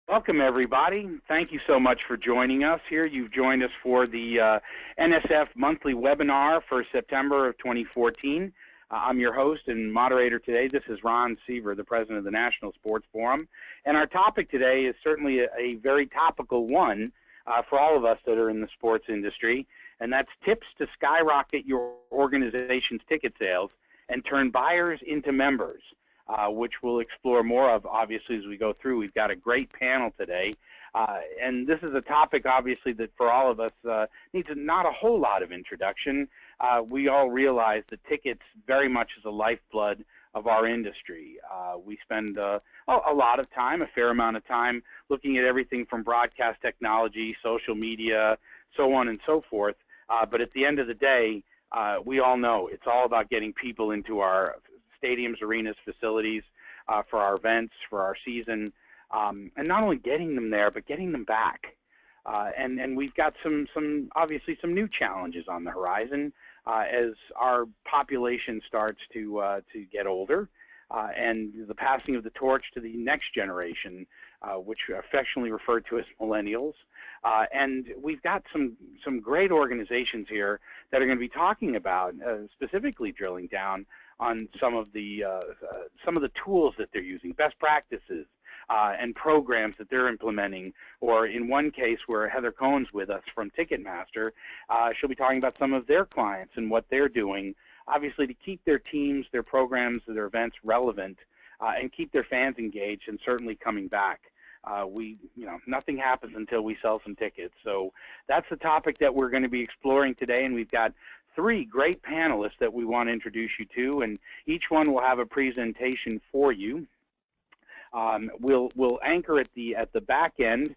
Welcome, everybody. Thank you so much for joining us here. You've joined us for the NSF monthly webinar for September of 2014. I'm your host and moderator today. This is Ron Seaver, the president of the National Sports Forum. And our topic today is certainly a very topical one for all of us that are in the sports industry, and that's tips to skyrocket your organization's ticket sales and turn buyers into members. Which we'll explore more of, obviously, as we go through. We've got a great panel today. And this is a topic, obviously, that for all of us needs not a whole lot of introduction. We all realize that tickets very much is the lifeblood of our industry. We spend a lot of time, a fair amount of time, looking at everything from broadcast technology, social media, so on and so forth. But at the end of the day, we all know it's all about getting people into our stadiums, arenas, facilities for our events, for our season, and not only getting them there, but getting them back. And we've got obviously some new challenges on the horizon as our population starts to get older, and the passing of the torch to the next generation, which are affectionately referred to as millennials. And we've got some great organizations here that are going to be talking about, specifically drilling down on some of the tools that they're using, best practices, and programs that they're implementing. Or in one case where Heather Cohen's with us from Ticketmaster, she'll be talking about some of their clients and what they're doing, obviously to keep their teams, their programs, their events relevant, and keep their fans engaged and certainly coming back. Nothing happens until we sell some tickets. So that's the topic that we're going to be exploring today, and we've got three great panelists that we want to introduce you to, and each one will have a presentation for you. We'll anchor at the back end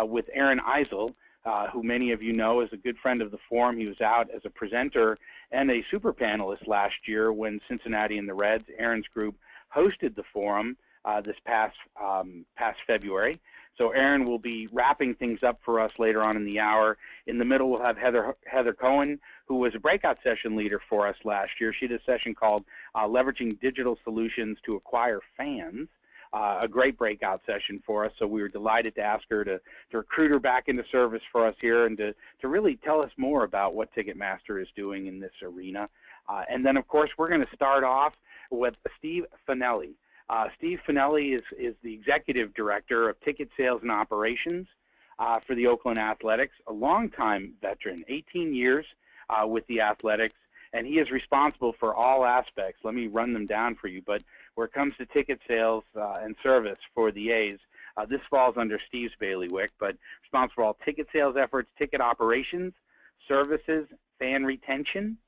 with Aaron Eisel, who many of you know is a good friend of the forum. He was out as a presenter and a super panelist last year when Cincinnati and the Reds, Aaron's group, hosted the forum this past February. So Aaron will be wrapping things up for us later on in the hour. In the middle, we'll have Heather Cohen, who was a breakout session leader for us last year. She did a session called Leveraging Digital Solutions to Acquire Fans, a great breakout session for us. So we were delighted to ask her to recruit her back into service for us here and to really tell us more about what Ticketmaster is doing in this arena. And then, of course, we're going to start off with Steve Fanelli. Steve Fanelli is the Executive Director of Ticket Sales and Operations for the Oakland Athletics, a longtime veteran, 18 years with the Athletics, and he is responsible for all aspects. Let me run them down for you, but where it comes to ticket sales and service for the A's, this falls under Steve's bailiwick, but responsible for all ticket sales efforts, ticket operations, services, fan retention,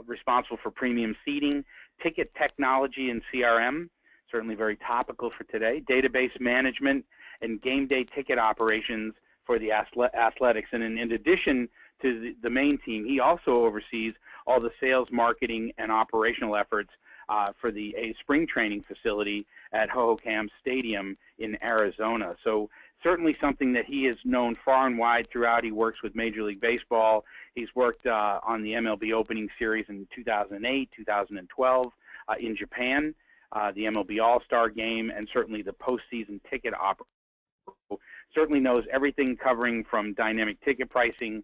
responsible for premium seating, ticket technology and CRM, certainly very topical for today, database management, and game day ticket operations for the Athletics. And in addition to the main team, he also oversees all the sales, marketing, and operational efforts for the A's spring training facility at Hohokam Stadium in Arizona. So certainly something that he is known far and wide throughout. He works with Major League Baseball. He's worked on the MLB opening series in 2008, 2012 in Japan. The MLB All-Star Game, and certainly the postseason ticket operator. Certainly knows everything covering from dynamic ticket pricing,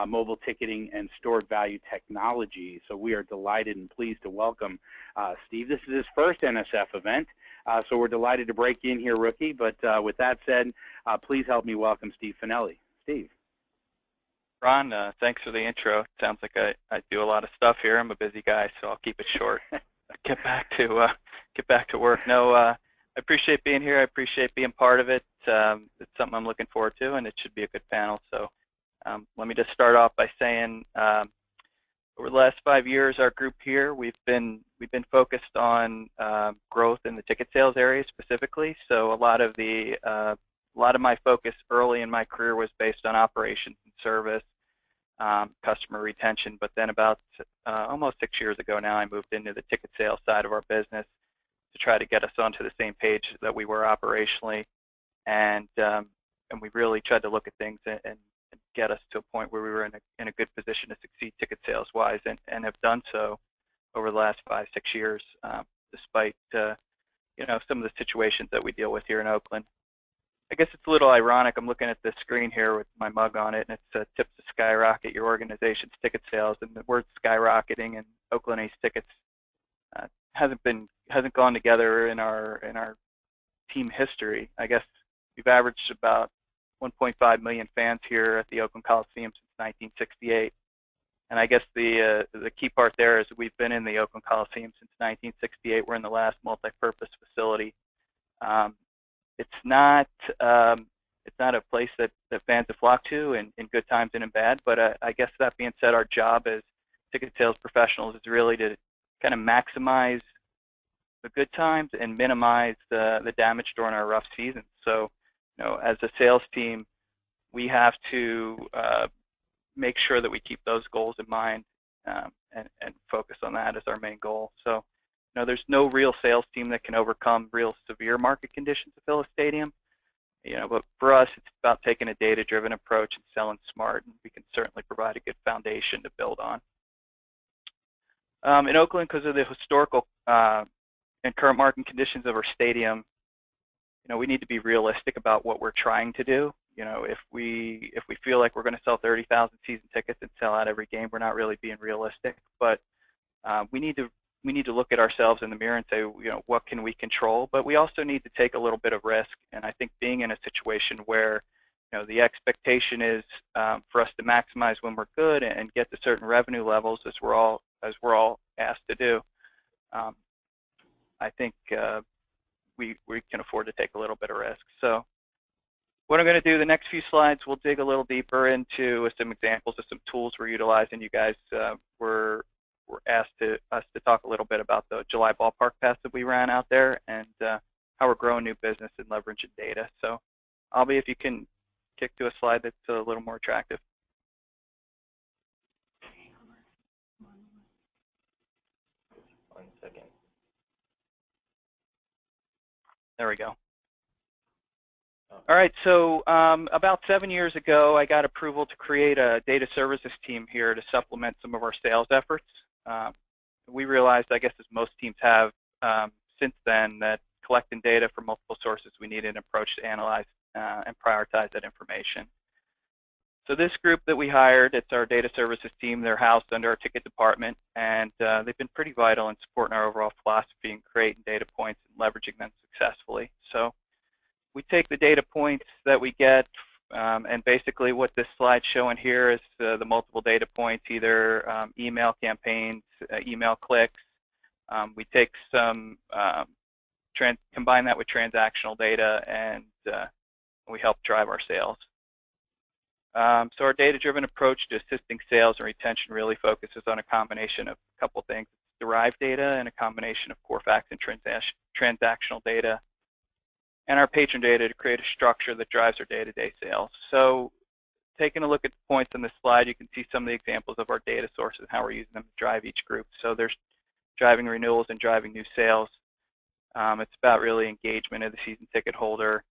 mobile ticketing, and stored value technology. So we are delighted and pleased to welcome Steve. This is his first NSF event, so we're delighted to break in here, rookie. But with that said, please help me welcome Steve Fanelli. Steve. Ron, thanks for the intro. Sounds like I do a lot of stuff here. I'm a busy guy, so I'll keep it short. Get back to work. No, I appreciate being here. I appreciate being part of it. It's something I'm looking forward to, and it should be a good panel. So let me just start off by saying over the last 5 years, our group here, we've been focused on growth in the ticket sales area specifically. So a lot of my focus early in my career was based on operations and service, customer retention. But then about almost 6 years ago now, I moved into the ticket sales side of our business to try to get us onto the same page that we were operationally, and we really tried to look at things and get us to a point where we were in a good position to succeed ticket sales wise, and have done so over the last 5-6 years, despite some of the situations that we deal with here in Oakland. I guess it's a little ironic. I'm looking at this screen here with my mug on it, and it's tips to skyrocket your organization's ticket sales. And the word skyrocketing and Oakland A's tickets hasn't gone together in our team history. I guess we've averaged about 1.5 million fans here at the Oakland Coliseum since 1968. And I guess the key part there is we've been in the Oakland Coliseum since 1968. We're in the last multi-purpose facility. It's not a place that fans have flocked to in good times and in bad. But I guess that being said, our job as ticket sales professionals is really to kind of maximize the good times and minimize the damage during our rough seasons. So, as a sales team, we have to make sure that we keep those goals in mind and focus on that as our main goal. So, there's no real sales team that can overcome real severe market conditions to fill a stadium. But for us, it's about taking a data-driven approach and selling smart, and we can certainly provide a good foundation to build on. In Oakland, because of the historical and current market conditions of our stadium, we need to be realistic about what we're trying to do. If we feel like we're going to sell 30,000 season tickets and sell out every game, we're not really being realistic. But we need to look at ourselves in the mirror and say, what can we control? But we also need to take a little bit of risk. And I think being in a situation where the expectation is for us to maximize when we're good and get to certain revenue levels, as we're all asked to do, I think we can afford to take a little bit of risk. So what I'm going to do, the next few slides, we'll dig a little deeper into some examples of some tools we're utilizing. You guys were asked us to talk a little bit about the July Ballpark pass that we ran out there and how we're growing new business and leveraging data. So Albie, if you can kick to a slide that's a little more attractive. One second. There we go. All right, so about 7 years ago, I got approval to create a data services team here to supplement some of our sales efforts. We realized, I guess as most teams have since then, that collecting data from multiple sources, we needed an approach to analyze and prioritize that information. So this group that we hired, it's our data services team. They're housed under our ticket department, and they've been pretty vital in supporting our overall philosophy and creating data points and leveraging them successfully. So we take the data points that we get, and basically what this slide's showing here is the multiple data points, either email campaigns, email clicks. We take some, combine that with transactional data, and we help drive our sales. So our data-driven approach to assisting sales and retention really focuses on a combination of a couple things: derived data and a combination of core facts and transactional data, and our patron data to create a structure that drives our day-to-day sales. So taking a look at the points on this slide, you can see some of the examples of our data sources and how we're using them to drive each group. So there's driving renewals and driving new sales. It's about really engagement of the season ticket holder,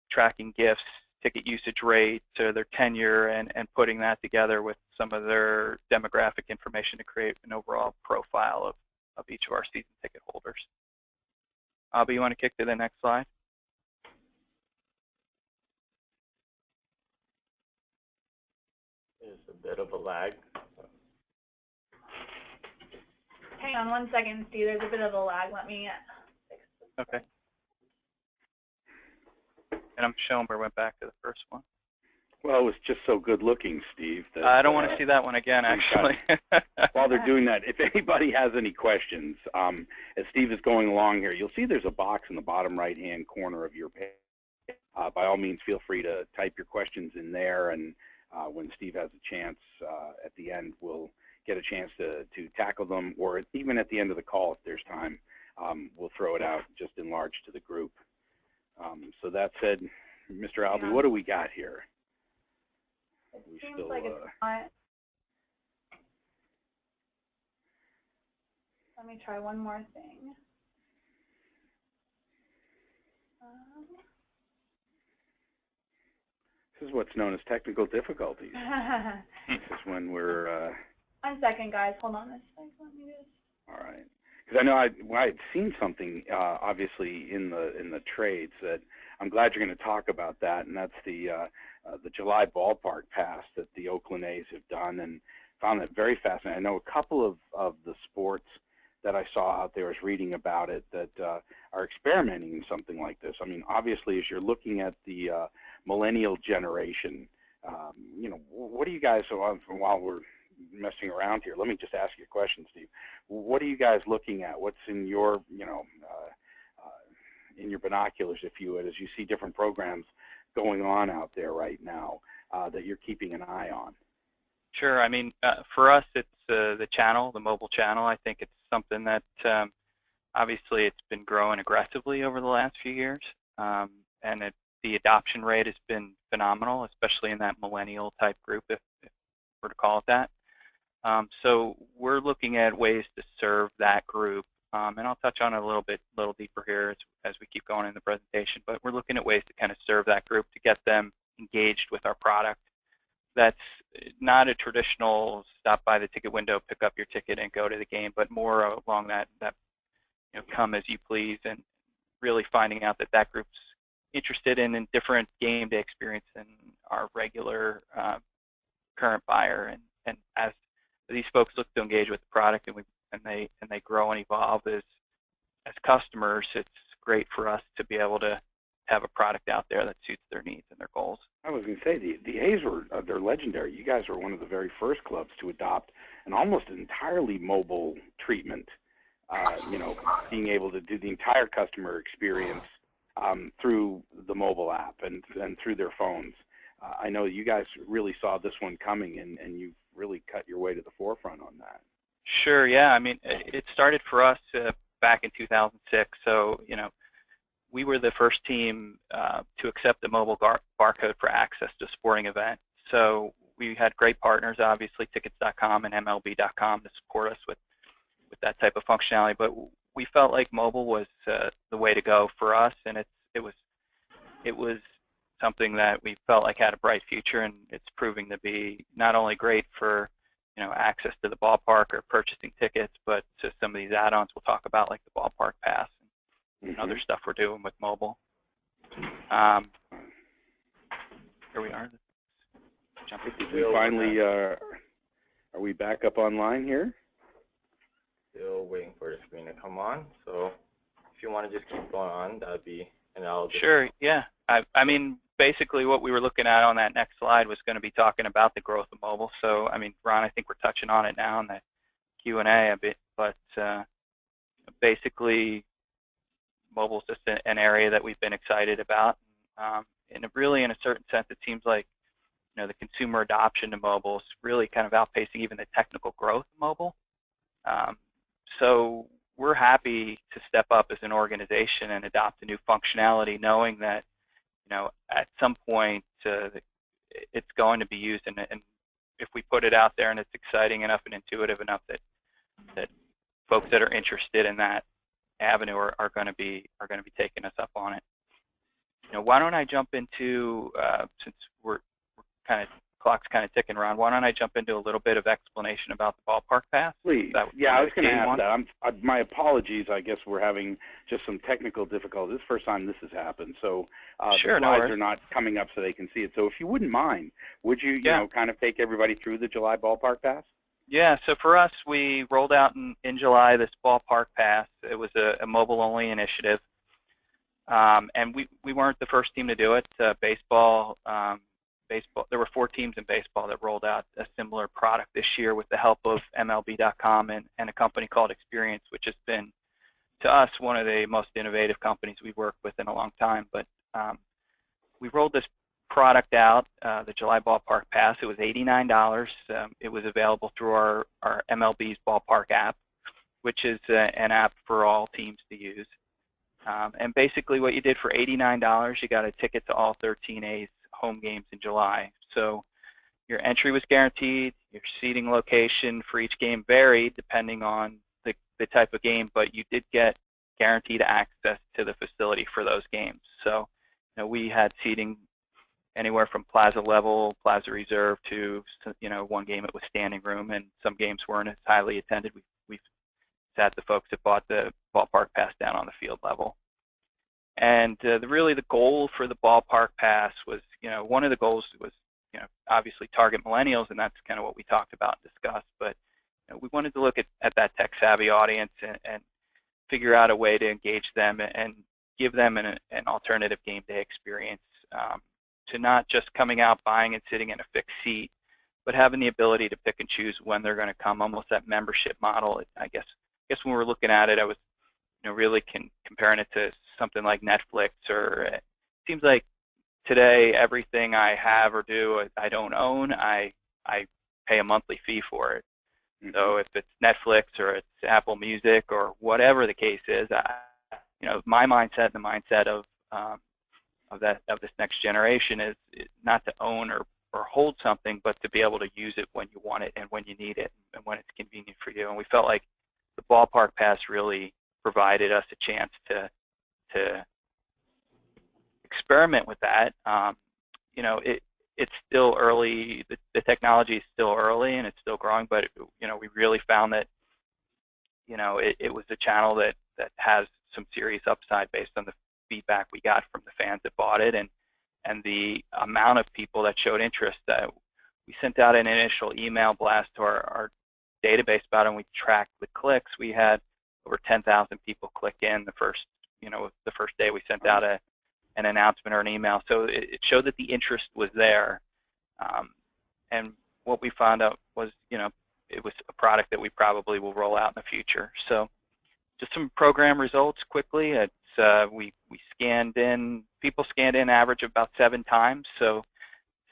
tracking gifts, ticket usage rate, so their tenure, and putting that together with some of their demographic information to create an overall profile of each of our season ticket holders. Albie, you want to kick to the next slide? There's a bit of a lag. Hang on one second, Steve. There's a bit of a lag. Let me fix this. Okay. And I'm showing we went back to the first one. Well, it was just so good looking, Steve. That, I don't want to see that one again, actually. While they're doing that, if anybody has any questions, as Steve is going along here, you'll see there's a box in the bottom right-hand corner of your page. By all means, feel free to type your questions in there, and when Steve has a chance at the end, we'll get a chance to tackle them, or even at the end of the call if there's time, we'll throw it out just enlarged to the group. So that said, Mr. Albie, what do we got here? It seems like it's not. Let me try one more thing. This is what's known as technical difficulties. This is when we're... 1 second, guys. Hold on a second. Let me just... All right. Because I know I'd seen something obviously in the trades that I'm glad you're going to talk about that, and that's the July Ballpark Pass that the Oakland A's have done, and found that very fascinating. I know a couple of the sports that I saw out there, was reading about it, that are experimenting in something like this. I mean, obviously, as you're looking at the millennial generation, what do you guys, while we're messing around here, let me just ask you a question, Steve. What are you guys looking at? What's in your, in your binoculars, if you would, as you see different programs going on out there right now that you're keeping an eye on? Sure. I mean, for us, it's the channel, the mobile channel. I think it's something that obviously it's been growing aggressively over the last few years, and the adoption rate has been phenomenal, especially in that millennial type group, if we're to call it that. So we're looking at ways to serve that group, and I'll touch on it a little deeper here as we keep going in the presentation. But we're looking at ways to kind of serve that group to get them engaged with our product. That's not a traditional stop by the ticket window, pick up your ticket, and go to the game, but more along that come as you please, and really finding out that group's interested in different game day experience than our regular current buyer. And as these folks look to engage with the product and they grow and evolve as customers, it's great for us to be able to have a product out there that suits their needs and their goals. I was going to say, the A's they're legendary. You guys were one of the very first clubs to adopt an almost entirely mobile treatment, being able to do the entire customer experience through the mobile app and through their phones. I know you guys really saw this one coming, and you've really cut your way to the forefront on that. Sure, yeah. I mean, it started for us back in 2006, so, we were the first team to accept the mobile barcode for access to a sporting event. So we had great partners, obviously, tickets.com and MLB.com, to support us with that type of functionality. But we felt like mobile was the way to go for us, and it was something that we felt like had a bright future, and it's proving to be not only great for access to the ballpark or purchasing tickets, but to some of these add-ons we'll talk about, like the Ballpark Pass and other stuff we're doing with mobile. Here we are. We finally, are we back up online here? Still waiting for the screen to come on. So if you want to just keep going on, that would be, and I'll just... Sure, yeah. I mean, basically what we were looking at on that next slide was going to be talking about the growth of mobile. So, I mean, Ron, I think we're touching on it now in the Q&A a bit, but basically mobile is just an area that we've been excited about. And really, in a certain sense, it seems like the consumer adoption to mobile is really kind of outpacing even the technical growth of mobile. So we're happy to step up as an organization and adopt a new functionality, knowing that at some point it's going to be used, and if we put it out there and it's exciting enough and intuitive enough that folks that are interested in that avenue are going to be taking us up on it. Why don't I jump into, since we're kind of, clock's kind of ticking around, why don't I jump into a little bit of explanation about the Ballpark Pass? Please. Yeah, I was going to ask that. My apologies. I guess we're having just some technical difficulties. This is the first time this has happened, so sure, the slides are not coming up so they can see it. So if you wouldn't mind, would you, kind of take everybody through the July Ballpark Pass? Yeah, so for us, we rolled out in July this Ballpark Pass. It was a mobile-only initiative, and we weren't the first team to do it. Baseball, there were 4 teams in baseball that rolled out a similar product this year with the help of MLB.com and a company called Experience, which has been, to us, one of the most innovative companies we've worked with in a long time. But we rolled this product out, the July Ballpark Pass. It was $89. It was available through our MLB's Ballpark app, which is an app for all teams to use. And basically what you did for $89, you got a ticket to all 13 A's home games in July. So your entry was guaranteed, your seating location for each game varied depending on the type of game, but you did get guaranteed access to the facility for those games. So we had seating anywhere from plaza level, plaza reserve, to one game it was standing room, and some games weren't as highly attended. We've at the folks that bought the ballpark pass down on the field level. And really the goal for the ballpark pass was, one of the goals was, obviously target millennials, and that's kind of what we talked about and discussed. But we wanted to look at that tech-savvy audience and figure out a way to engage them and give them an alternative game day experience, to not just coming out, buying, and sitting in a fixed seat, but having the ability to pick and choose when they're going to come, almost that membership model. I guess when we were looking at it, I was really comparing it to something like Netflix, or it seems like today everything I have or do I don't own. I pay a monthly fee for it. Mm-hmm. So if it's Netflix or it's Apple Music or whatever the case is, my mindset and the mindset of this next generation is not to own or hold something, but to be able to use it when you want it and when you need it and when it's convenient for you. And we felt like the ballpark pass really provided us a chance to experiment with that. It's still early. The technology is still early and it's still growing, but we really found that it was a channel that has some serious upside based on the feedback we got from the fans that bought it and the amount of people that showed interest. We sent out an initial email blast to our database about it, and we tracked the clicks. We had over 10,000 people click in the first day we sent out an announcement or an email. So it showed that the interest was there, and what we found out was it was a product that we probably will roll out in the future. So just some program results quickly. It's we scanned in, people scanned in average of about 7 times, so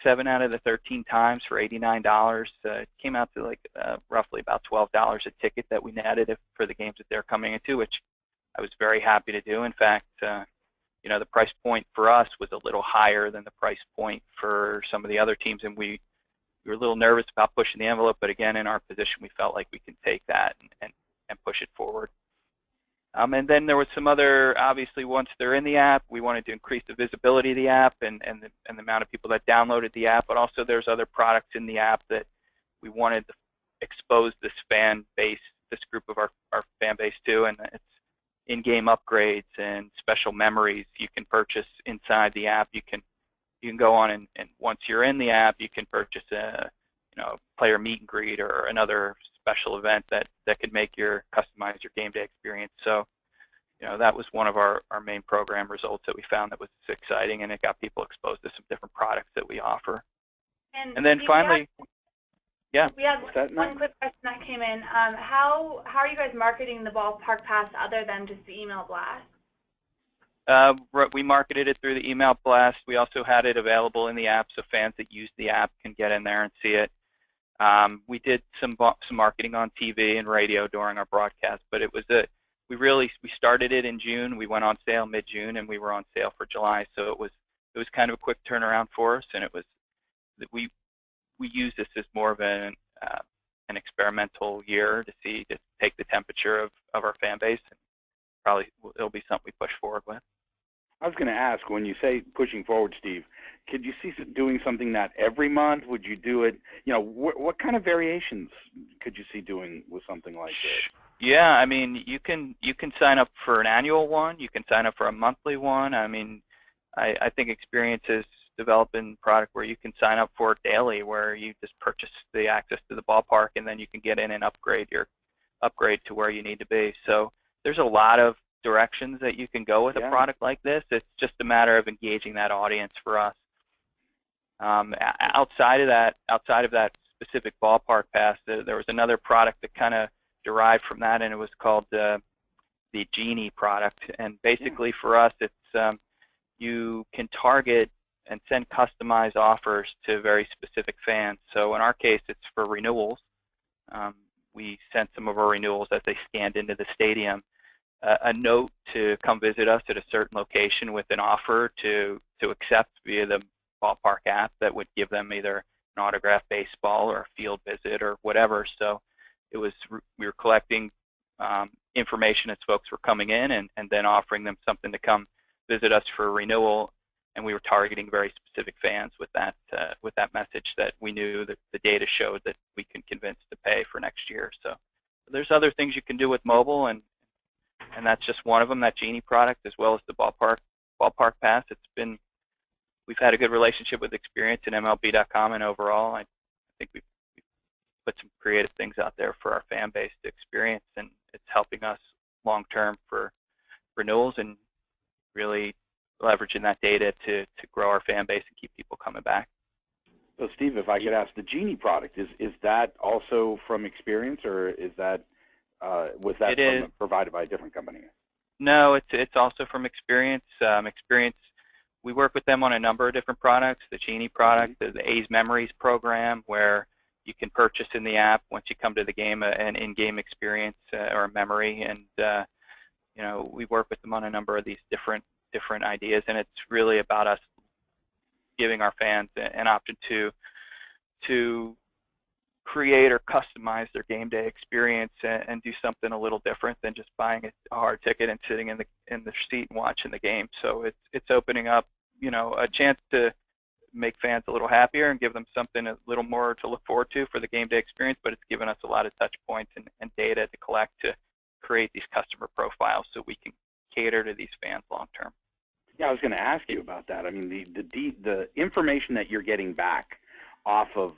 7 out of the 13 times for $89. It came out to like roughly about $12 a ticket that we netted for the games that they're coming into, which I was very happy to do. In fact, the price point for us was a little higher than the price point for some of the other teams, and we were a little nervous about pushing the envelope, but again, in our position, we felt like we can take that and push it forward. And then there was some other, obviously, once they're in the app, we wanted to increase the visibility of the app and the amount of people that downloaded the app, but also there's other products in the app that we wanted to expose this fan base, this group of our fan base to, and it's in-game upgrades and special memories you can purchase inside the app. You can go on and once you're in the app, you can purchase a player meet and greet or another special event that could customize your game day experience. So that was one of our main program results that we found that was exciting, and it got people exposed to some different products that we offer. And then finally, we had one quick question that came in. How are you guys marketing the ballpark pass other than just the email blast? We marketed it through the email blast. We also had it available in the app, so fans that use the app can get in there and see it. We did some marketing on TV and radio during our broadcast, but it was we started it in June. We went on sale mid-June, and we were on sale for July. So it was kind of a quick turnaround for us, and it was we used this as more of an experimental year to take the temperature of our fan base, and probably it'll be something we push forward with. I was going to ask, when you say pushing forward, Steve, could you see doing something that every month? Would you do it? What kind of variations could you see doing with something like this? Yeah, I mean, you can sign up for an annual one. You can sign up for a monthly one. I mean, I think Experience is developing a product where you can sign up for it daily, where you just purchase the access to the ballpark, and then you can get in and upgrade to where you need to be. So there's a lot of directions that you can go with a product like this. It's just a matter of engaging that audience for us. Outside of that specific ballpark pass, there was another product that kind of derived from that, and it was called the Genie product. And basically for us, it's you can target and send customized offers to very specific fans. So in our case, it's for renewals. We sent some of our renewals as they scanned into the stadium a note to come visit us at a certain location with an offer to accept via the ballpark app that would give them either an autographed baseball or a field visit or whatever. So we were collecting information as folks were coming in and then offering them something to come visit us for a renewal, and we were targeting very specific fans with that message that we knew that the data showed that we can convince to pay for next year. So there's other things you can do with mobile, and that's just one of them, that Genie product, as well as the Ballpark Pass. We've had a good relationship with Experience and MLB.com, and overall, I think we've put some creative things out there for our fan base to experience, and it's helping us long term for renewals and really leveraging that data to grow our fan base and keep people coming back. So Steve, if I could ask, the Genie product, is that also from Experience, or is that provided by a different company? No, it's also from Experience. Experience, we work with them on a number of different products. The Genie product, the A's Memories program, where you can purchase in the app once you come to the game an in-game experience or a memory, and you know, we work with them on a number of these different ideas, and it's really about us giving our fans an option to create or customize their game day experience and do something a little different than just buying a hard ticket and sitting in the seat and watching the game. So it's opening up, you know, a chance to make fans a little happier and give them something a little more to look forward to for the game day experience, but it's given us a lot of touch points and data to collect to create these customer profiles so we can cater to these fans long term. Yeah, I was going to ask you about that. I mean, the information that you're getting back off of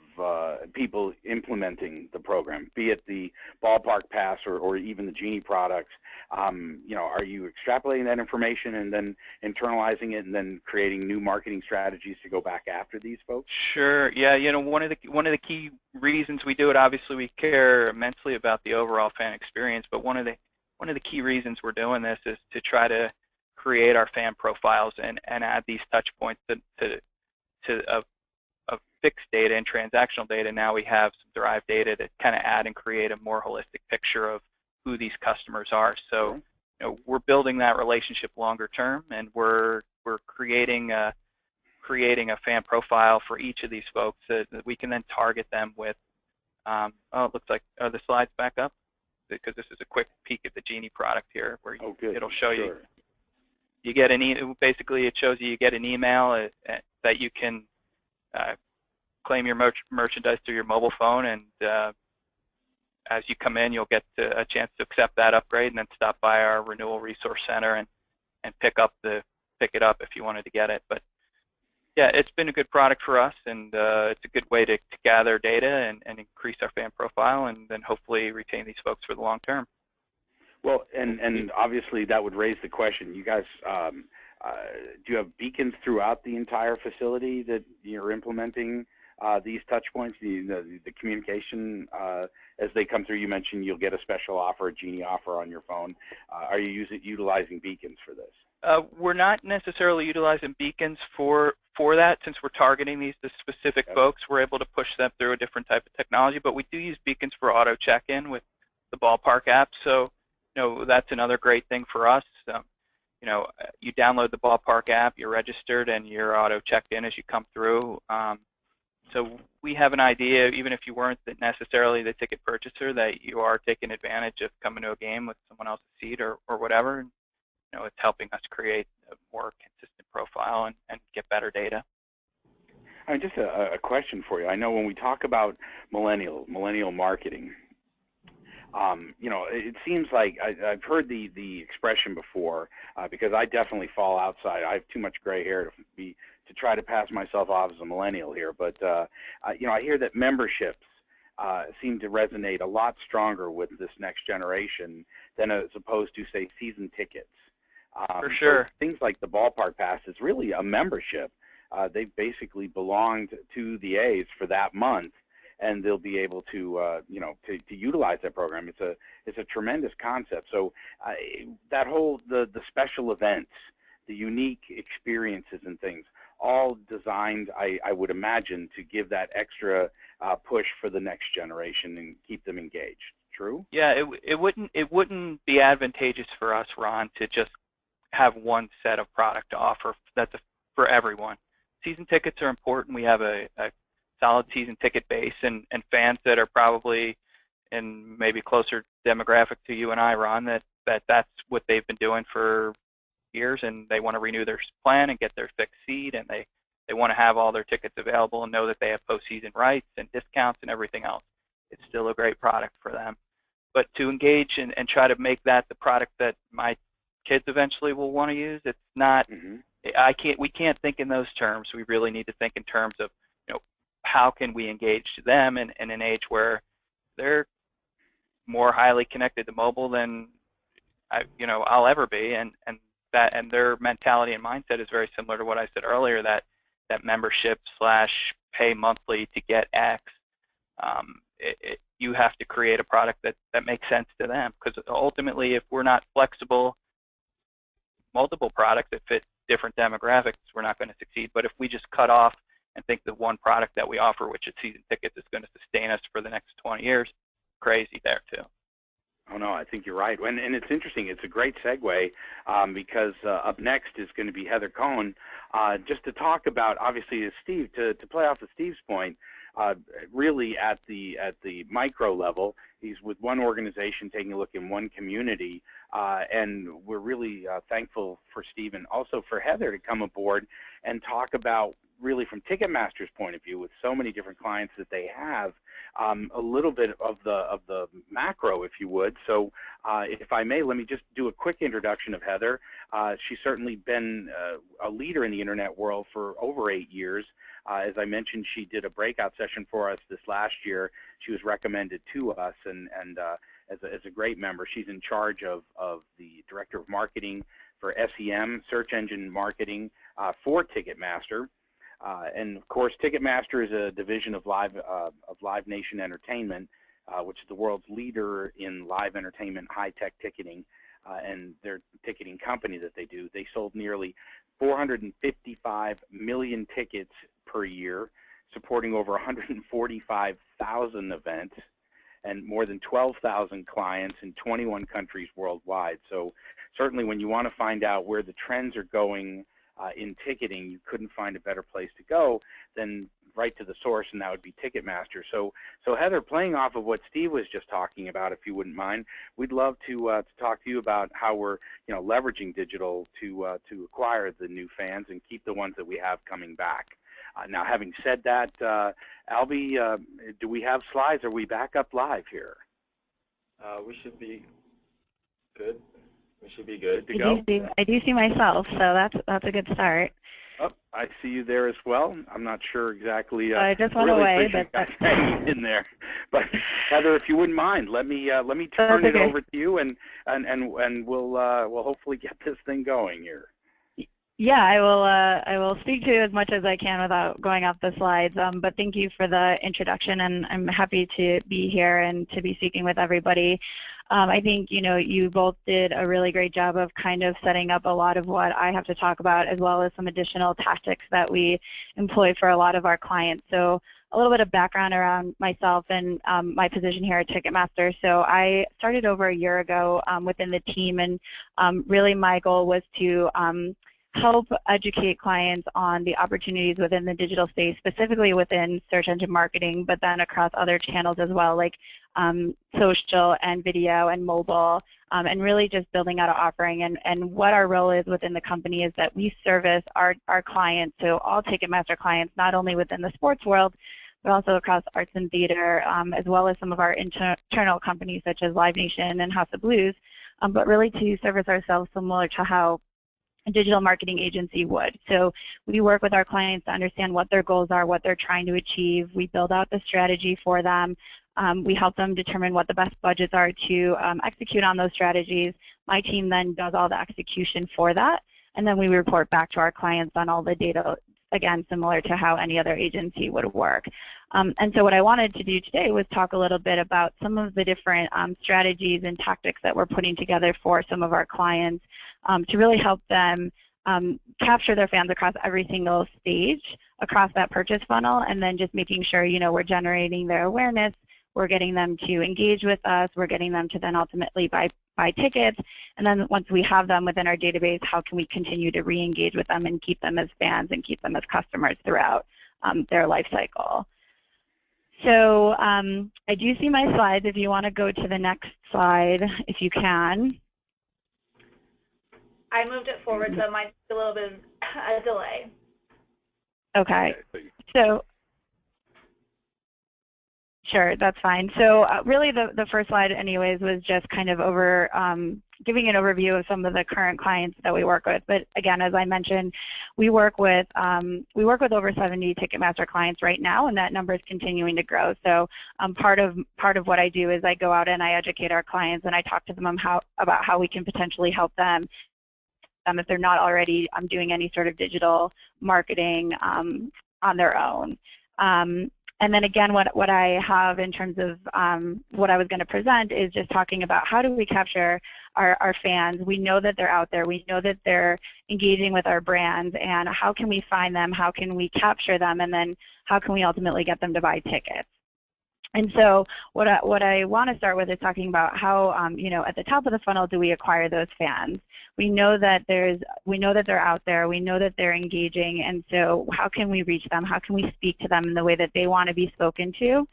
people implementing the program, be it the Ballpark Pass or even the Genie products, you know, are you extrapolating that information and then internalizing it and then creating new marketing strategies to go back after these folks? Sure. Yeah. You know, one of the key reasons we do it, obviously, we care immensely about the overall fan experience, but one of the key reasons we're doing this is to try to create our fan profiles and add these touch points of fixed data and transactional data. Now we have some derived data to kind of add and create a more holistic picture of who these customers are. So, you know, we're building that relationship longer term, and we're creating a fan profile for each of these folks that we can then target them with. Oh, it looks like the slides back up, because this is a quick peek at the Genie product here, where it'll show you. You get basically it shows you get an email that you can claim your merchandise through your mobile phone, and as you come in, you'll get a chance to accept that upgrade and then stop by our renewal resource center and pick it up if you wanted to get it. But yeah, it's been a good product for us, and it's a good way to gather data and increase our fan profile, and then hopefully retain these folks for the long term. Well, and obviously that would raise the question. You guys, do you have beacons throughout the entire facility that you're implementing these touch points, the communication as they come through? You mentioned you'll get a special offer, a Genie offer on your phone. Are you utilizing beacons for this? We're not necessarily utilizing beacons for that, since we're targeting the specific folks. We're able to push them through a different type of technology, but we do use beacons for auto check-in with the Ballpark app. So, you know, that's another great thing for us. You know, you download the Ballpark app, you're registered, and you're auto checked in as you come through. So we have an idea, even if you weren't necessarily the ticket purchaser, that you are taking advantage of coming to a game with someone else's seat or whatever. And, you know, it's helping us create a more consistent profile and get better data. I mean, just a question for you. I know when we talk about millennial marketing, you know, it seems like I've heard the expression before, because I definitely fall outside. I have too much gray hair to try to pass myself off as a millennial here. But you know, I hear that memberships seem to resonate a lot stronger with this next generation than as opposed to, say, season tickets. For sure. So things like the Ballpark Pass is really a membership. They've basically belonged to the A's for that month, and they'll be able to, you know, to utilize that program. It's a tremendous concept. So that whole the special events, the unique experiences and things, all designed, I would imagine, to give that extra push for the next generation and keep them engaged. True? Yeah, it wouldn't be advantageous for us, Ron, to just have one set of product to offer that's for everyone. Season tickets are important. We have a solid season ticket base, and fans that are probably in maybe closer demographic to you and I, Ron, that's what they've been doing for years, and they want to renew their plan and get their fixed seat, and they want to have all their tickets available and know that they have postseason rights and discounts and everything else. It's still a great product for them. but to engage and try to make that the product that my kids eventually will want to use, it's not. We can't think in those terms. We really need to think in terms of, how can we engage them in an age where they're more highly connected to mobile than I'll ever be, and their mentality and mindset is very similar to what I said earlier, that membership / pay monthly to get X. You have to create a product that makes sense to them, because ultimately, if we're not flexible, multiple products that fit different demographics, we're not going to succeed. But if we just cut off and think the one product that we offer, which is season tickets, is going to sustain us for the next 20 years, crazy there too. Oh, no, I think you're right. And it's interesting. It's a great segue because up next is going to be Heather Cohen, just to talk about, obviously, as Steve, to play off of Steve's point, really at the micro level. He's with one organization taking a look in one community, and we're really thankful for Steve and also for Heather to come aboard and talk about, really from Ticketmaster's point of view, with so many different clients that they have, a little bit of the macro, if you would. So if I may, let me just do a quick introduction of Heather. She's certainly been a leader in the internet world for over 8 years. As I mentioned, she did a breakout session for us this last year. She was recommended to us, and as a great member, she's in charge of the Director of Marketing for SEM, Search Engine Marketing, for Ticketmaster. And of course, Ticketmaster is a division of Live Nation Entertainment, which is the world's leader in live entertainment, high-tech ticketing, and their ticketing company that they do. They sold nearly 455 million tickets per year, supporting over 145,000 events and more than 12,000 clients in 21 countries worldwide. So certainly, when you want to find out where the trends are going in ticketing, you couldn't find a better place to go than right to the source, and that would be Ticketmaster. So Heather, playing off of what Steve was just talking about, if you wouldn't mind, we'd love to talk to you about how we're leveraging digital to acquire the new fans and keep the ones that we have coming back. Now, having said that, Albie, do we have slides? Are we back up live here? We should be good. We should be good to go. I do see myself, so that's a good start. Oh, I see you there as well. I'm not sure exactly. I just went away, but in there. But Heather, if you wouldn't mind, let me turn it over to you, and we'll hopefully get this thing going here. Yeah, I will speak to as much as I can without going off the slides. But thank you for the introduction, and I'm happy to be here and to be speaking with everybody. I think you both did a really great job of kind of setting up a lot of what I have to talk about, as well as some additional tactics that we employ for a lot of our clients. So a little bit of background around myself and my position here at Ticketmaster. So I started over a year ago within the team, and really my goal was to help educate clients on the opportunities within the digital space, specifically within search engine marketing, but then across other channels as well, like social and video and mobile, and really just building out an offering. And what our role is within the company is that we service our clients, so all Ticketmaster clients, not only within the sports world, but also across arts and theater, as well as some of our internal companies such as Live Nation and House of Blues, but really to service ourselves similar to how a digital marketing agency would. So we work with our clients to understand what their goals are, what they're trying to achieve. We build out the strategy for them. We help them determine what the best budgets are to execute on those strategies. My team then does all the execution for that, and then we report back to our clients on all the data, again, similar to how any other agency would work. And so what I wanted to do today was talk a little bit about some of the different strategies and tactics that we're putting together for some of our clients to really help them capture their fans across every single stage across that purchase funnel, and then just making sure, we're generating their awareness, we're getting them to engage with us, we're getting them to then ultimately buy tickets, and then once we have them within our database, how can we continue to re-engage with them and keep them as fans and keep them as customers throughout their life cycle. So I do see my slides. If you want to go to the next slide, if you can. I moved it forward, so it might be a little bit of a delay. Okay. So Sure, that's fine. So really the first slide anyways was just kind of over giving an overview of some of the current clients that we work with. But again, as I mentioned, we work with over 70 Ticketmaster clients right now, and that number is continuing to grow. So part of what I do is I go out and I educate our clients and I talk to them about how we can potentially help them if they're not already doing any sort of digital marketing on their own. And then again, what I have in terms of what I was going to present is just talking about how do we capture our fans. We know that they're out there. We know that they're engaging with our brands, and how can we find them? How can we capture them? And then how can we ultimately get them to buy tickets? And so what I want to start with is talking about how, you know, at the top of the funnel, do we acquire those fans? We know that they're out there. We know that they're engaging. And so how can we reach them? How can we speak to them in the way that they want to be spoken to?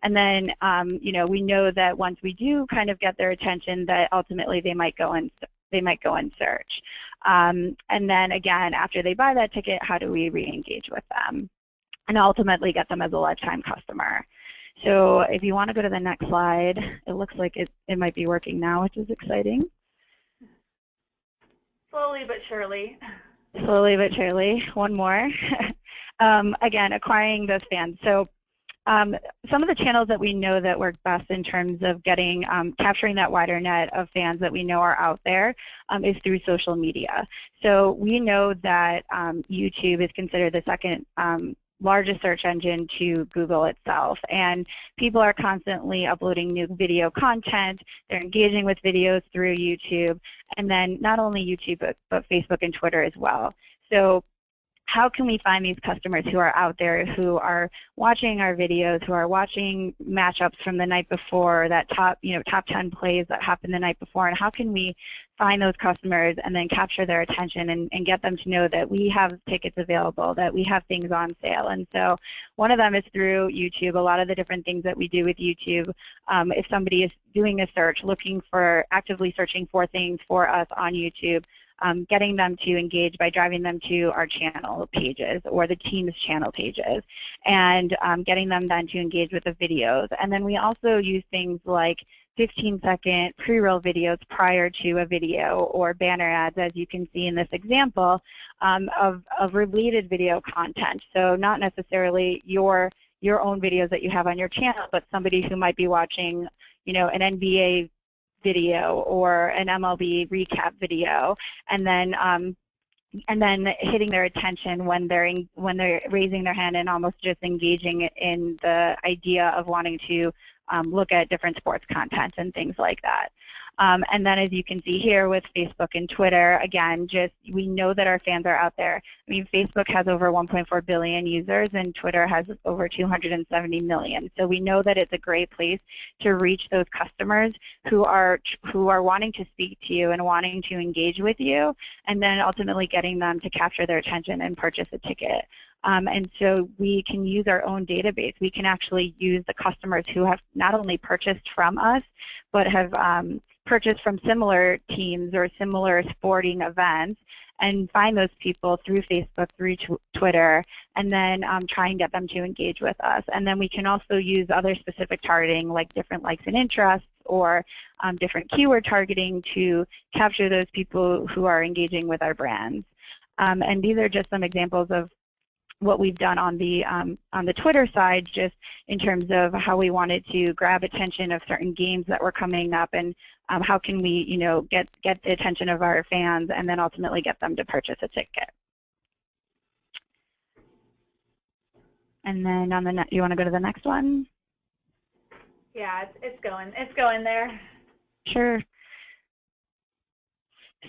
And then, you know, we know that once we do kind of get their attention, that ultimately they might go and search. And then again, after they buy that ticket, how do we re-engage with them and ultimately get them as a lifetime customer? So if you want to go to the next slide, it looks like it might be working now, which is exciting. Slowly but surely. Slowly but surely. One more. Again, acquiring those fans. So some of the channels that we know that work best in terms of getting capturing that wider net of fans that we know are out there is through social media. So we know that YouTube is considered the second largest search engine to Google itself, and people are constantly uploading new video content. They're engaging with videos through YouTube, and then not only YouTube but Facebook and Twitter as well. So how can we find these customers who are out there, who are watching our videos, who are watching matchups from the night before, that top 10 plays that happened the night before, and how can we find those customers and then capture their attention and get them to know that we have tickets available, that we have things on sale? And so one of them is through YouTube. A lot of the different things that we do with YouTube, if somebody is doing a search, actively searching for things for us on YouTube, getting them to engage by driving them to our channel pages or the team's channel pages, and getting them then to engage with the videos. And then we also use things like 15-second pre-roll videos prior to a video, or banner ads, as you can see in this example, of related video content. So not necessarily your own videos that you have on your channel, but somebody who might be watching, you know, an NBA video or an MLB recap video, and then hitting their attention when they're raising their hand and almost just engaging in the idea of wanting to look at different sports content and things like that. And then as you can see here with Facebook and Twitter, again, we know that our fans are out there. I mean, Facebook has over 1.4 billion users and Twitter has over 270 million. So we know that it's a great place to reach those customers who are wanting to speak to you and wanting to engage with you, and then ultimately getting them to capture their attention and purchase a ticket. And so we can use our own database. We can actually use the customers who have not only purchased from us, but have purchased from similar teams or similar sporting events, and find those people through Facebook, through Twitter, and then try and get them to engage with us. And then we can also use other specific targeting, like different likes and interests, or different keyword targeting to capture those people who are engaging with our brands. And these are just some examples of what we've done on the Twitter side, just in terms of how we wanted to grab attention of certain games that were coming up, and how can we, you know, get the attention of our fans and then ultimately get them to purchase a ticket. And then on the you want to go to the next one? Yeah, it's going there. Sure.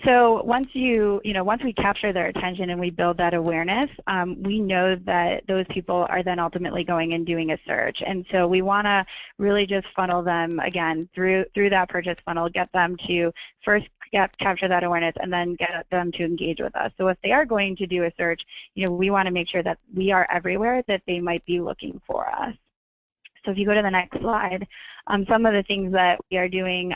So once we capture their attention and we build that awareness, we know that those people are then ultimately going and doing a search. And so we want to really just funnel them again through that purchase funnel, get them to first capture that awareness and then get them to engage with us. So if they are going to do a search, you know, we want to make sure that we are everywhere that they might be looking for us. So if you go to the next slide, some of the things that we are doing,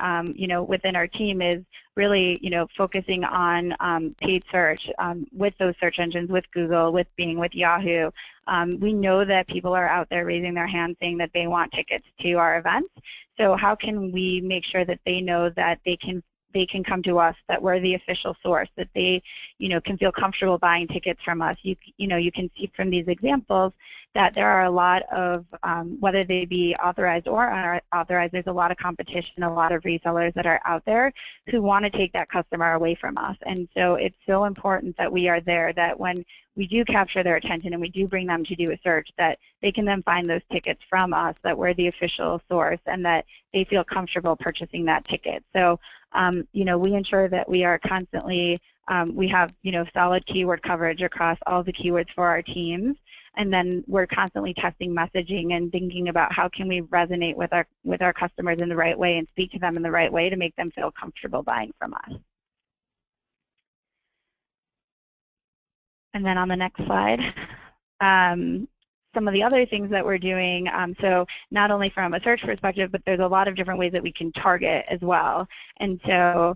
within our team is really, focusing on paid search with those search engines, with Google, with Bing, with Yahoo. We know that people are out there raising their hands saying that they want tickets to our events. So how can we make sure that they know that they can come to us, that we're the official source, that they, can feel comfortable buying tickets from us. You can see from these examples that there are a lot of, whether they be authorized or unauthorized, there's a lot of competition, a lot of resellers that are out there who want to take that customer away from us. And so it's so important that we are there, that when we do capture their attention and we do bring them to do a search, that they can then find those tickets from us, that we're the official source, and that they feel comfortable purchasing that ticket. So, we ensure that we are constantly, we have, solid keyword coverage across all the keywords for our teams, and then we're constantly testing messaging and thinking about how can we resonate with our customers in the right way and speak to them in the right way to make them feel comfortable buying from us. And then on the next slide, some of the other things that we're doing, so not only from a search perspective, but there's a lot of different ways that we can target as well. And so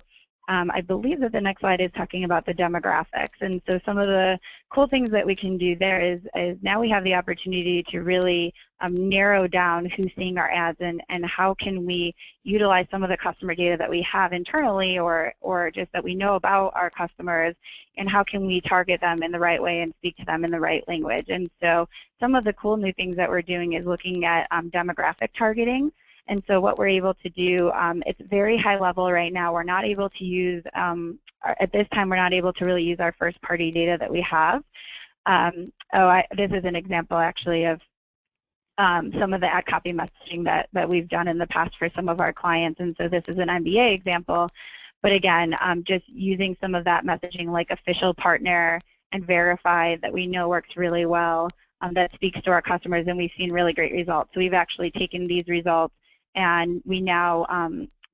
I believe that the next slide is talking about the demographics. And so some of the cool things that we can do there is now we have the opportunity to really narrow down who's seeing our ads, and how can we utilize some of the customer data that we have internally or just that we know about our customers, and how can we target them in the right way and speak to them in the right language. And so some of the cool new things that we're doing is looking at demographic targeting. And so what we're able to do, it's very high level right now. We're not able to use, at this time, we're not able to really use our first party data that we have. This is an example actually of some of the ad copy messaging that we've done in the past for some of our clients. And so this is an MBA example. But again, just using some of that messaging like official partner and verify that we know works really well, that speaks to our customers, and we've seen really great results. So we've actually taken these results, and we now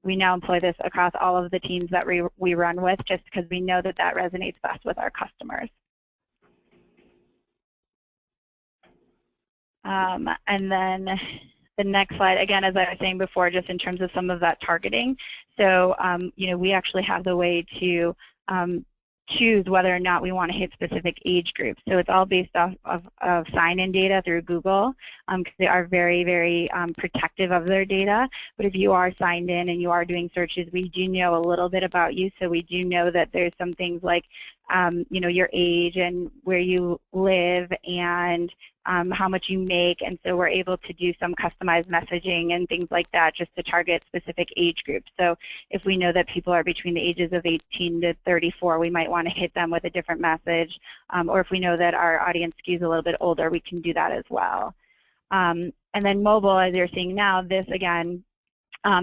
employ this across all of the teams that we run with, just because we know that that resonates best with our customers. And then the next slide, again, as I was saying before, just in terms of some of that targeting. So, we actually have the way to choose whether or not we want to hit specific age groups. So it's all based off of sign-in data through Google, because they are very, very protective of their data. But if you are signed in and you are doing searches, we do know a little bit about you. So we do know that there's some things like, your age and where you live and how much you make. And so we're able to do some customized messaging and things like that just to target specific age groups. So if we know that people are between the ages of 18 to 34, we might want to hit them with a different message. Or if we know that our audience skews a little bit older, we can do that as well. And then mobile, as you're seeing now, this again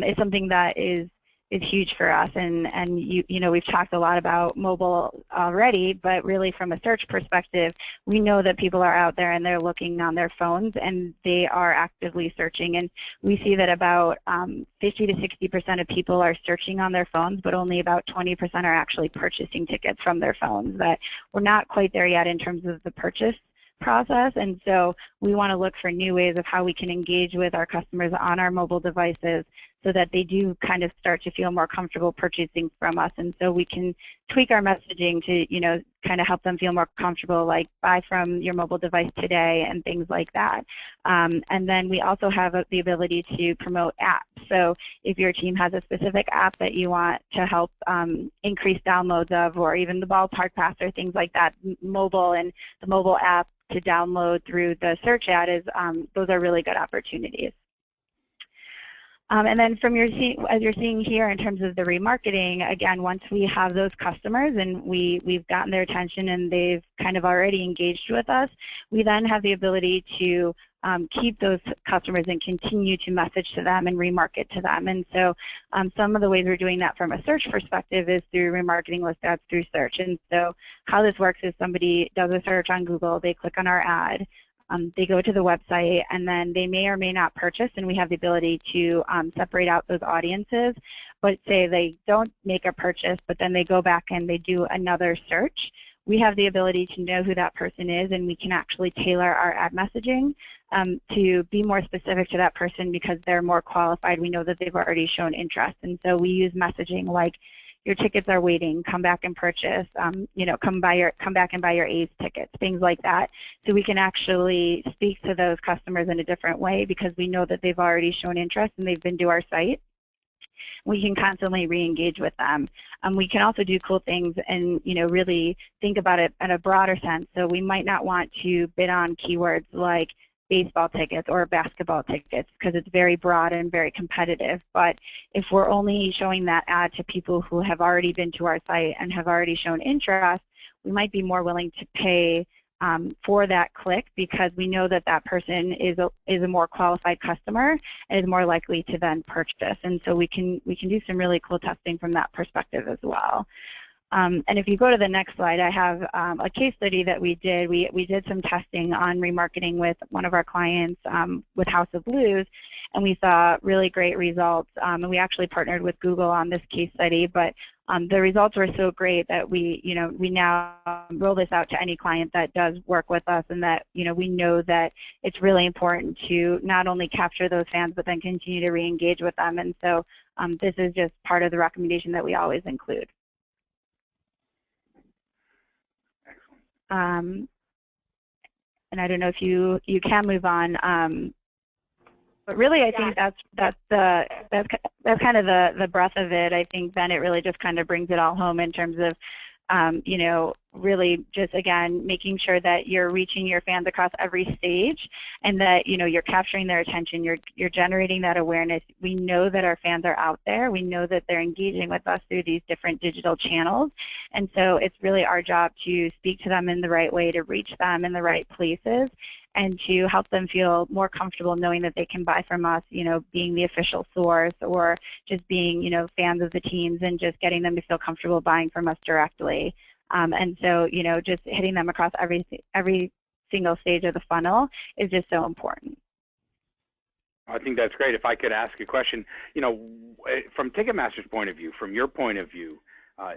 is something that is huge for us, and we've talked a lot about mobile already, but really from a search perspective, we know that people are out there and they're looking on their phones and they are actively searching, and we see that about 50 to 60% of people are searching on their phones, but only about 20% are actually purchasing tickets from their phones. That we're not quite there yet in terms of the purchase process, and so we want to look for new ways of how we can engage with our customers on our mobile devices so that they do kind of start to feel more comfortable purchasing from us. And so we can tweak our messaging to, kind of help them feel more comfortable, like buy from your mobile device today and things like that. And then we also have the ability to promote apps. So if your team has a specific app that you want to help increase downloads of, or even the Ballpark Pass or things like that, mobile and the mobile app to download through the search ad, those are really good opportunities. And then as you're seeing here in terms of the remarketing, again, once we have those customers and we've gotten their attention and they've kind of already engaged with us, we then have the ability to keep those customers and continue to message to them and remarket to them. And so some of the ways we're doing that from a search perspective is through remarketing list ads through search. And so how this works is somebody does a search on Google, they click on our ad, they go to the website, and then they may or may not purchase, and we have the ability to separate out those audiences. But say they don't make a purchase, but then they go back and they do another search, we have the ability to know who that person is, and we can actually tailor our ad messaging to be more specific to that person because they're more qualified. We know that they've already shown interest, and so we use messaging like, your tickets are waiting, come back and purchase, you know, come back and buy your A's tickets, things like that. So we can actually speak to those customers in a different way because we know that they've already shown interest and they've been to our site. We can constantly re-engage with them. We can also do cool things and, you know, really think about it in a broader sense. So we might not want to bid on keywords like baseball tickets or basketball tickets because it's very broad and very competitive. But if we're only showing that ad to people who have already been to our site and have already shown interest, we might be more willing to pay for that click because we know that that person is a more qualified customer and is more likely to then purchase. And so we can do some really cool testing from that perspective as well. And if you go to the next slide, I have a case study that we did. We did some testing on remarketing with one of our clients with House of Blues, and we saw really great results. And we actually partnered with Google on this case study, but the results were so great that we now roll this out to any client that does work with us, and that we know that it's really important to not only capture those fans, but then continue to re-engage with them. And so this is just part of the recommendation that we always include. And I don't know if you can move on, but really I think that's kind of the breadth of it. I think then it really just kind of brings it all home in terms of really just, again, making sure that you're reaching your fans across every stage and that, you're capturing their attention, you're generating that awareness. We know that our fans are out there. We know that they're engaging with us through these different digital channels. And so it's really our job to speak to them in the right way, to reach them in the right places, and to help them feel more comfortable knowing that they can buy from us, being the official source, or just being, fans of the teams and just getting them to feel comfortable buying from us directly. And so, just hitting them across every single stage of the funnel is just so important. I think that's great. If I could ask a question, from Ticketmaster's point of view, from your point of view,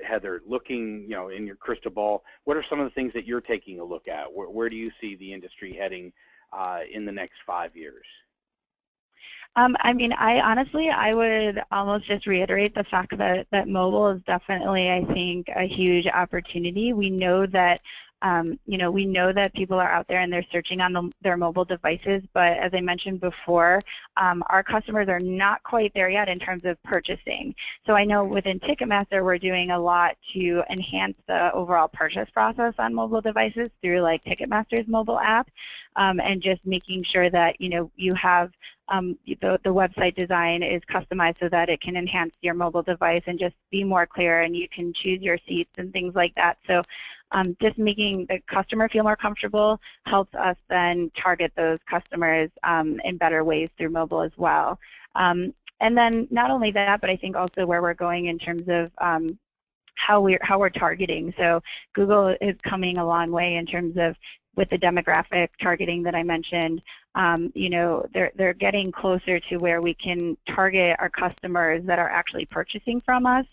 Heather, looking, in your crystal ball, what are some of the things that you're taking a look at? Where do you see the industry heading in the next 5 years? I mean, I would almost just reiterate the fact that mobile is definitely, I think, a huge opportunity. We know that we know that people are out there and they're searching on their mobile devices, but as I mentioned before, our customers are not quite there yet in terms of purchasing. So I know within Ticketmaster we're doing a lot to enhance the overall purchase process on mobile devices through like Ticketmaster's mobile app, and just making sure that you have the website design is customized so that it can enhance your mobile device and just be more clear, and you can choose your seats and things like that. So just making the customer feel more comfortable helps us then target those customers in better ways through mobile as well. And then not only that, but I think also where we're going in terms of how we're targeting. So Google is coming a long way in terms of with the demographic targeting that I mentioned. They're getting closer to where we can target our customers that are actually purchasing from us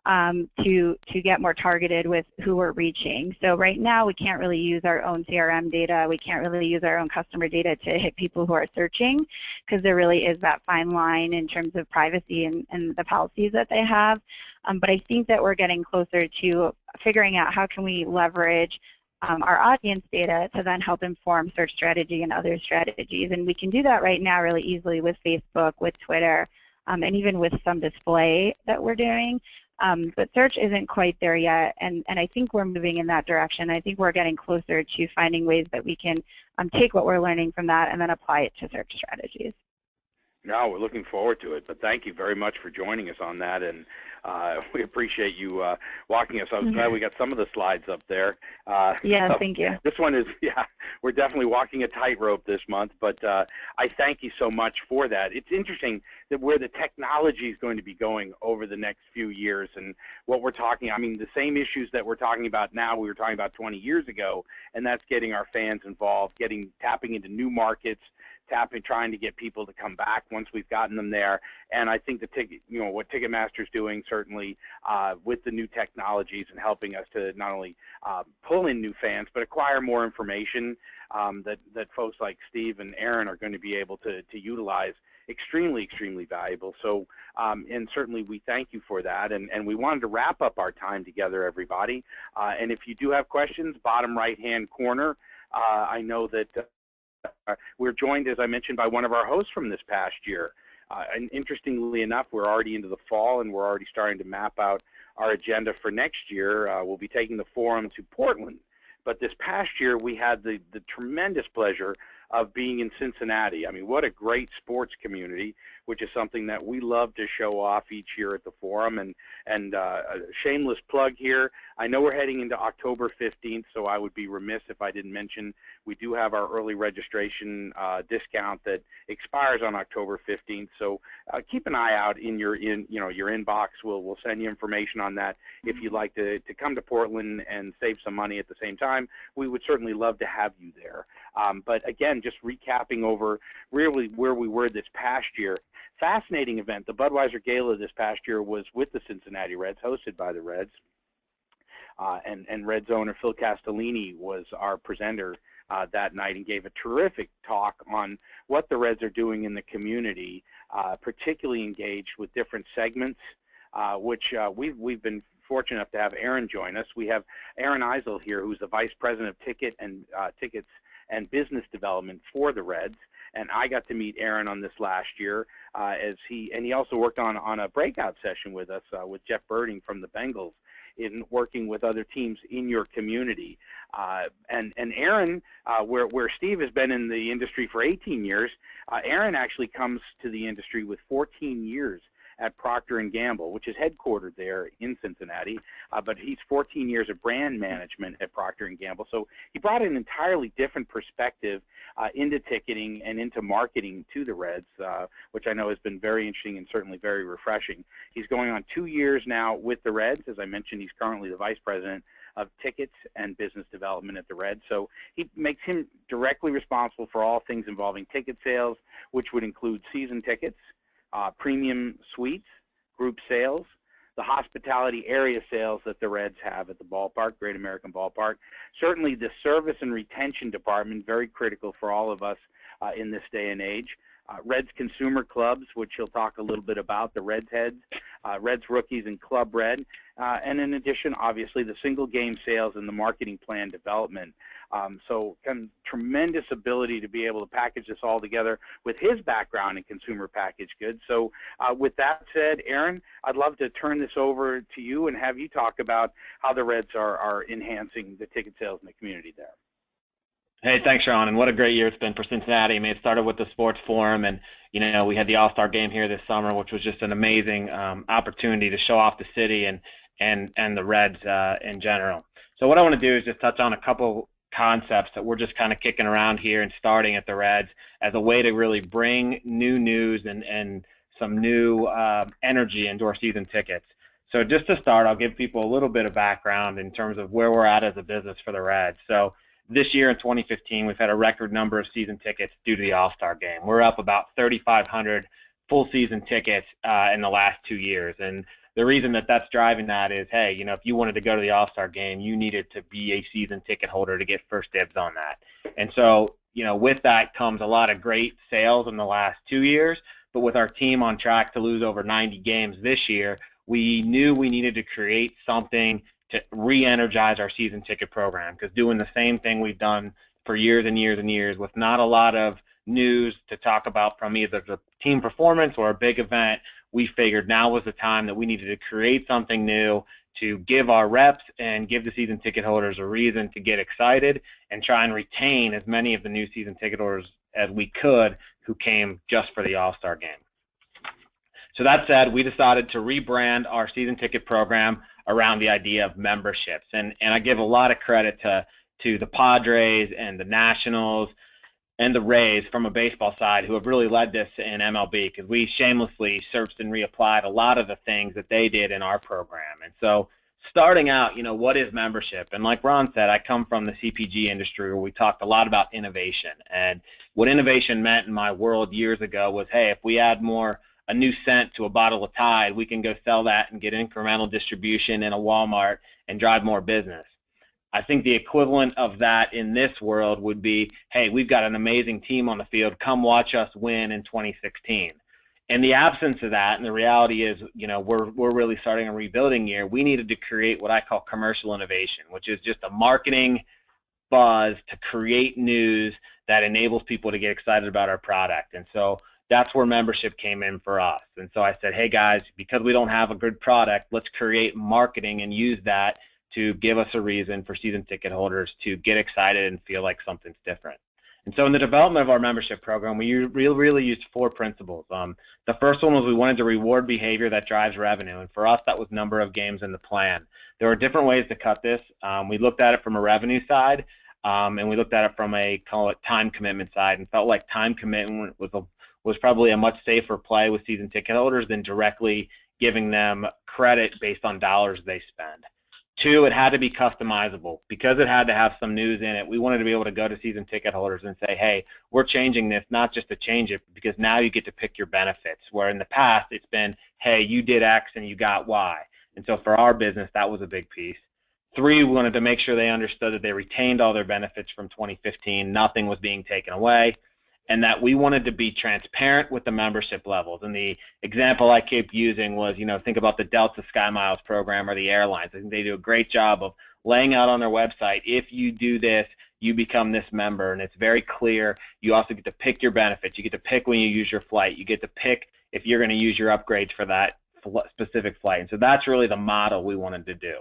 to get more targeted with who we're reaching. So right now we can't really use our own CRM data. We can't really use our own customer data to hit people who are searching because there really is that fine line in terms of privacy and the policies that they have. But I think that we're getting closer to figuring out how can we leverage our audience data to then help inform search strategy and other strategies. And we can do that right now really easily with Facebook, with Twitter, and even with some display that we're doing. But search isn't quite there yet, and I think we're moving in that direction. I think we're getting closer to finding ways that we can take what we're learning from that and then apply it to search strategies. No, we're looking forward to it, but thank you very much for joining us on that, and we appreciate you walking us. I was glad we got some of the slides up there. Yeah, thank you. This one is, we're definitely walking a tightrope this month, but I thank you so much for that. It's interesting that where the technology is going to be going over the next few years, and what we're talking, I mean, the same issues that we're talking about now we were talking about 20 years ago, and that's getting our fans involved, tapping into new markets, trying to get people to come back once we've gotten them there. And I think the what Ticketmaster's doing certainly with the new technologies and helping us to not only pull in new fans but acquire more information that folks like Steve and Aaron are going to be able to utilize. Extremely, extremely valuable. So, and certainly we thank you for that. And we wanted to wrap up our time together, everybody. And if you do have questions, bottom right-hand corner, I know that we're joined, as I mentioned, by one of our hosts from this past year. And interestingly enough, we're already into the fall, and we're already starting to map out our agenda for next year. We'll be taking the forum to Portland. But this past year, we had the tremendous pleasure of being in Cincinnati. I mean, what a great sports community, which is something that we love to show off each year at the forum. And a shameless plug here, I know we're heading into October 15th, so I would be remiss if I didn't mention we do have our early registration discount that expires on October 15th. So keep an eye out in your inbox. We'll send you information on that. If you'd like to come to Portland and save some money at the same time, we would certainly love to have you there. But again, just recapping over really where we were this past year. Fascinating event. The Budweiser Gala this past year was with the Cincinnati Reds, hosted by the Reds. And Reds owner Phil Castellini was our presenter that night and gave a terrific talk on what the Reds are doing in the community, particularly engaged with different segments, which we've been fortunate enough to have Aaron join us. We have Aaron Eisel here, who's the Vice President of Tickets and Business Development for the Reds. And I got to meet Aaron on this last year, he also worked on a breakout session with us with Jeff Birding from the Bengals in working with other teams in your community. And Aaron, where Steve has been in the industry for 18 years, Aaron actually comes to the industry with 14 years at Procter & Gamble, which is headquartered there in Cincinnati, but he's 14 years of brand management at Procter & Gamble. So he brought an entirely different perspective into ticketing and into marketing to the Reds, which I know has been very interesting and certainly very refreshing. He's going on 2 years now with the Reds. As I mentioned, he's currently the Vice President of Tickets and Business Development at the Reds. So he makes him directly responsible for all things involving ticket sales, which would include season tickets, premium suites, group sales, the hospitality area sales that the Reds have at the ballpark, Great American Ballpark. Certainly the service and retention department, very critical for all of us in this day and age. Reds Consumer Clubs, which he'll talk a little bit about, the Reds Heads, Reds Rookies and Club Red, and in addition, obviously, the single game sales and the marketing plan development. So kind of tremendous ability to be able to package this all together with his background in consumer packaged goods. So with that said, Aaron, I'd love to turn this over to you and have you talk about how the Reds are enhancing the ticket sales in the community there. Hey, thanks, Sean, and what a great year it's been for Cincinnati. I mean, it started with the sports forum, and we had the All-Star game here this summer, which was just an amazing opportunity to show off the city and the Reds in general. So what I want to do is just touch on a couple concepts that we're just kind of kicking around here and starting at the Reds as a way to really bring new news and some new energy into our season tickets. So just to start, I'll give people a little bit of background in terms of where we're at as a business for the Reds. So this year in 2015, we've had a record number of season tickets due to the All-Star game. We're up about 3,500 full season tickets in the last 2 years. And the reason that that's driving that is, hey, if you wanted to go to the All-Star game, you needed to be a season ticket holder to get first dibs on that. And so, with that comes a lot of great sales in the last 2 years. But with our team on track to lose over 90 games this year, we knew we needed to create something to re-energize our season ticket program, because doing the same thing we've done for years and years and years with not a lot of news to talk about from either the team performance or a big event, we figured now was the time that we needed to create something new to give our reps and give the season ticket holders a reason to get excited and try and retain as many of the new season ticket holders as we could who came just for the All-Star game. So that said, we decided to rebrand our season ticket program around the idea of memberships. And I give a lot of credit to the Padres and the Nationals and the Rays from a baseball side who have really led this in MLB, because we shamelessly searched and reapplied a lot of the things that they did in our program. And so starting out, what is membership? And like Ron said, I come from the CPG industry where we talked a lot about innovation. And what innovation meant in my world years ago was, hey, if we add a new scent to a bottle of Tide, we can go sell that and get incremental distribution in a Walmart and drive more business. I think the equivalent of that in this world would be, hey, we've got an amazing team on the field. Come watch us win in 2016. In the absence of that, and the reality is, we're really starting a rebuilding year, we needed to create what I call commercial innovation, which is just a marketing buzz to create news that enables people to get excited about our product. And so that's where membership came in for us. And so I said, hey guys, because we don't have a good product, let's create marketing and use that to give us a reason for season ticket holders to get excited and feel like something's different. And so in the development of our membership program, we really used 4 principles. The first one was we wanted to reward behavior that drives revenue, and for us that was number of games in the plan. There were different ways to cut this. We looked at it from a revenue side, and we looked at it from a, call it, time commitment side, and felt like time commitment was probably a much safer play with season ticket holders than directly giving them credit based on dollars they spend. 2, it had to be customizable. Because it had to have some news in it, we wanted to be able to go to season ticket holders and say, hey, we're changing this, not just to change it, because now you get to pick your benefits, where in the past it's been, hey, you did X and you got Y. And so for our business, that was a big piece. 3, we wanted to make sure they understood that they retained all their benefits from 2015, nothing was being taken away, and that we wanted to be transparent with the membership levels. And the example I keep using was, think about the Delta Sky Miles program or the airlines. I think they do a great job of laying out on their website, if you do this, you become this member, and it's very clear. You also get to pick your benefits. You get to pick when you use your flight. You get to pick if you're going to use your upgrades for that specific flight. And so that's really the model we wanted to do.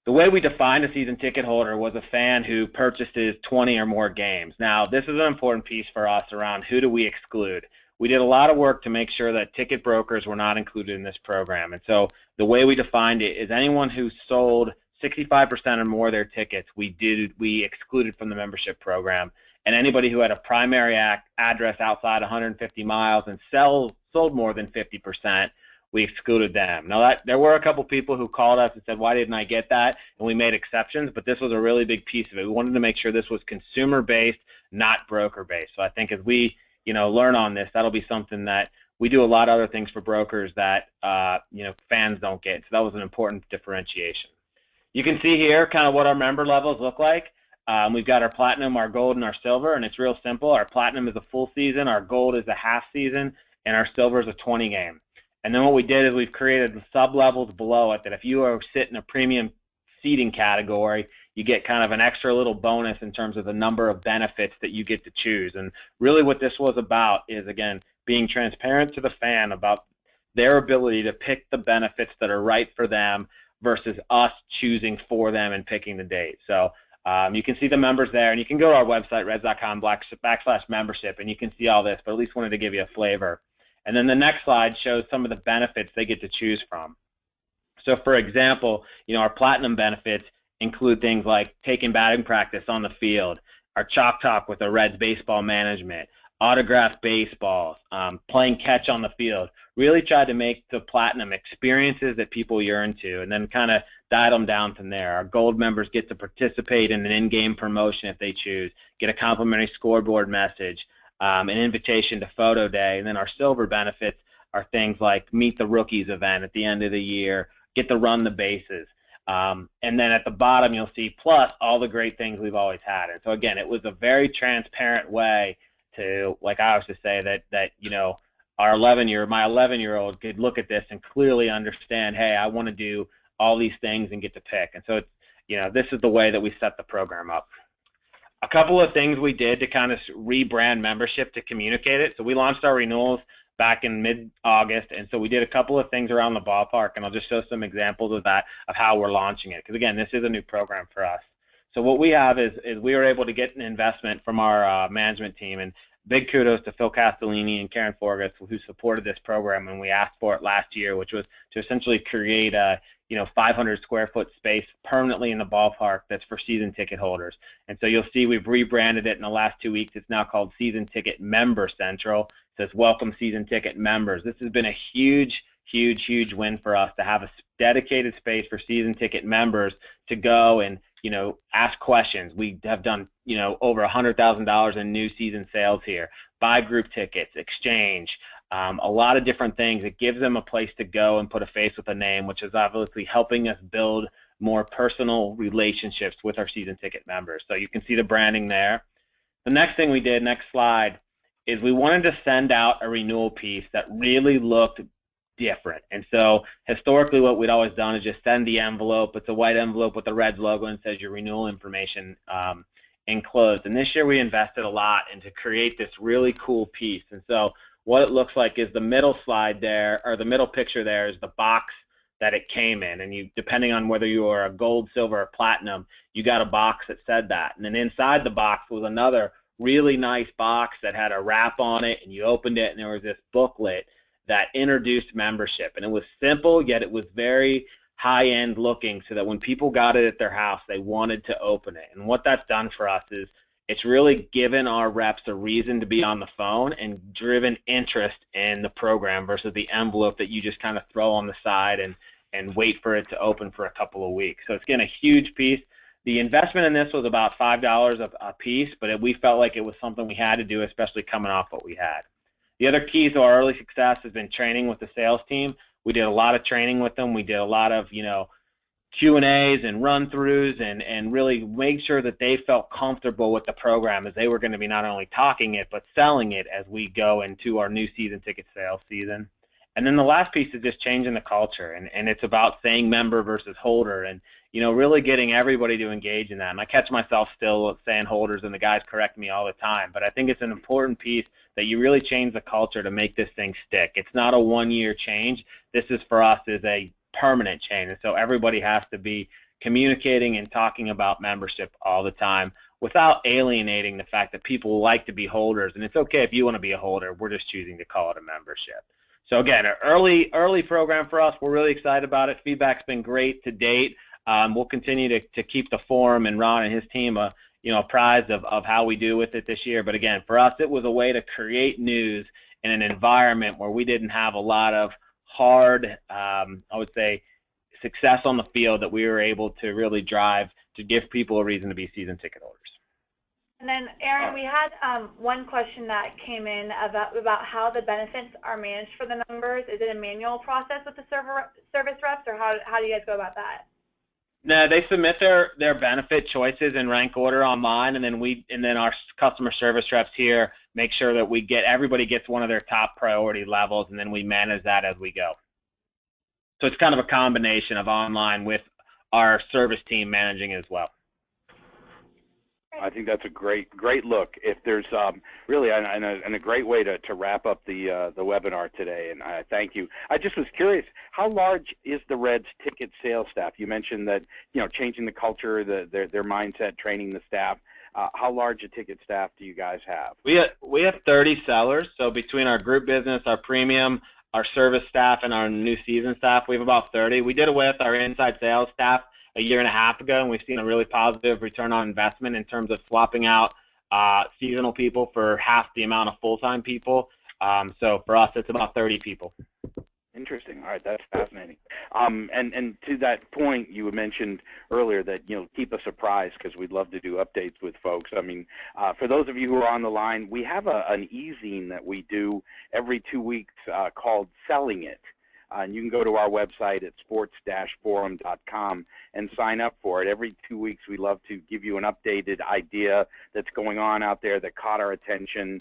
The way we defined a season ticket holder was a fan who purchases 20 or more games. Now, this is an important piece for us around who do we exclude. We did a lot of work to make sure that ticket brokers were not included in this program. And so the way we defined it is anyone who sold 65% or more of their tickets, we excluded from the membership program. And anybody who had a primary address outside 150 miles and sold more than 50%, we excluded them. Now, there were a couple people who called us and said, why didn't I get that? And we made exceptions, but this was a really big piece of it. We wanted to make sure this was consumer-based, not broker-based. So I think as we learn on this, that'll be something that we do a lot of other things for brokers that fans don't get. So that was an important differentiation. You can see here kind of what our member levels look like. We've got our platinum, our gold, and our silver, and it's real simple. Our platinum is a full season, our gold is a half season, and our silver is a 20 game. And then what we did is we've created the sub-levels below it that if you are sit in a premium seating category, you get kind of an extra little bonus in terms of the number of benefits that you get to choose. And really what this was about is, again, being transparent to the fan about their ability to pick the benefits that are right for them versus us choosing for them and picking the date. So you can see the members there, and you can go to our website, reds.com/membership, and you can see all this, but at least wanted to give you a flavor. And then the next slide shows some of the benefits they get to choose from. So for example, our platinum benefits include things like taking batting practice on the field, our chalk talk with the Reds baseball management, autographed baseballs, playing catch on the field. Really tried to make the platinum experiences that people yearn to, and then kind of dial them down from there. Our gold members get to participate in an in-game promotion if they choose, get a complimentary scoreboard message, an invitation to photo day, and then our silver benefits are things like meet the rookies event at the end of the year, get to run the bases, and then at the bottom you'll see plus all the great things we've always had. And so again, it was a very transparent way to, like I always just say, that my 11-year-old could look at this and clearly understand, hey, I want to do all these things and get to pick. And so it's, this is the way that we set the program up. A couple of things we did to kind of rebrand membership to communicate it. So we launched our renewals back in mid-August, and so we did a couple of things around the ballpark, and I'll just show some examples of that, of how we're launching it, because again, this is a new program for us. So what we have is we were able to get an investment from our management team, and big kudos to Phil Castellini and Karen Forgas, who supported this program when we asked for it last year, which was to essentially create a 500 square foot space permanently in the ballpark that's for season ticket holders. And so you'll see we've rebranded it in the last 2 weeks. It's now called Season Ticket Member Central. It says welcome season ticket members. This has been a huge win for us to have a dedicated space for season ticket members to go and, ask questions. We have done, over $100,000 in new season sales here, buy group tickets, exchange, a lot of different things. It gives them a place to go and put a face with a name, which is obviously helping us build more personal relationships with our season ticket members. So you can see the branding there. The next thing we did, next slide, is we wanted to send out a renewal piece that really looked different. And so historically what we'd always done is just send the envelope. It's a white envelope with the Reds logo and says your renewal information enclosed. And this year we invested a lot into create this really cool piece. And so what it looks like is the middle slide there, or the middle picture there, is the box that it came in. And you, depending on whether you are a gold, silver, or platinum, you got a box that said that. And then inside the box was another really nice box that had a wrap on it, and you opened it and there was this booklet that introduced membership. And it was simple, yet it was very high-end looking, so that when people got it at their house, they wanted to open it. And what that's done for us is it's really given our reps a reason to be on the phone and driven interest in the program versus the envelope that you just kind of throw on the side and wait for it to open for a couple of weeks. So it's getting a huge piece. The investment in this was about $5 a piece, but we felt like it was something we had to do, especially coming off what we had. The other keys to our early success has been training with the sales team. We did a lot of training with them. We did a lot of, Q&As and run-throughs and really make sure that they felt comfortable with the program, as they were going to be not only talking it but selling it as we go into our new season ticket sales season. And then the last piece is just changing the culture, and it's about saying member versus holder, and really getting everybody to engage in that. And I catch myself still saying holders, and the guys correct me all the time, but I think it's an important piece that you really change the culture to make this thing stick. It's not a one-year change. This is, for us, is a permanent change, and so everybody has to be communicating and talking about membership all the time without alienating the fact that people like to be holders, and it's okay if you want to be a holder. We're just choosing to call it a membership. So again, an early program for us. We're really excited about it. Feedback's been great to date. We'll continue to keep the forum and Ron and his team apprised of how we do with it this year. But again, for us, it was a way to create news in an environment where we didn't have a lot of hard, I would say, success on the field that we were able to really drive to give people a reason to be season ticket holders. And then, Aaron, we had one question that came in about how the benefits are managed for the members. Is it a manual process with the service reps, or how do you guys go about that? No, they submit their benefit choices in rank order online, and then our customer service reps here make sure that everybody gets one of their top priority levels, and then we manage that as we go. So it's kind of a combination of online with our service team managing as well. I think that's a great look. If there's really and a great way to wrap up the webinar today, and I thank you. I just was curious, how large is the Reds ticket sales staff? You mentioned that changing the culture, their mindset, training the staff. How large a ticket staff do you guys have? We have 30 sellers. So between our group business, our premium, our service staff, and our new season staff, we have about 30. We did it with our inside sales staff a year and a half ago, and we've seen a really positive return on investment in terms of swapping out seasonal people for half the amount of full-time people. So for us, it's about 30 people. Interesting. All right, that's fascinating. And to that point, you mentioned earlier that keep us surprised, because we'd love to do updates with folks. I mean, for those of you who are on the line, we have an e-zine that we do every 2 weeks called Selling It. And you can go to our website at sports-forum.com and sign up for it. Every 2 weeks, we love to give you an updated idea that's going on out there that caught our attention,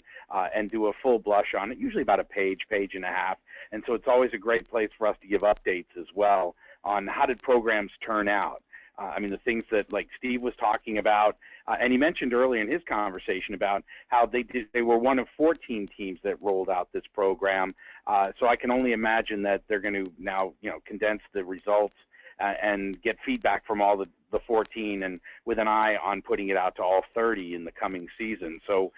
and do a full blush on it, usually about a page and a half. And so it's always a great place for us to give updates as well on how did programs turn out. I mean, the things that, like Steve was talking about, and he mentioned earlier in his conversation about how they were one of 14 teams that rolled out this program. So I can only imagine that they're going to now, condense the results and get feedback from all the 14, and with an eye on putting it out to all 30 in the coming season. So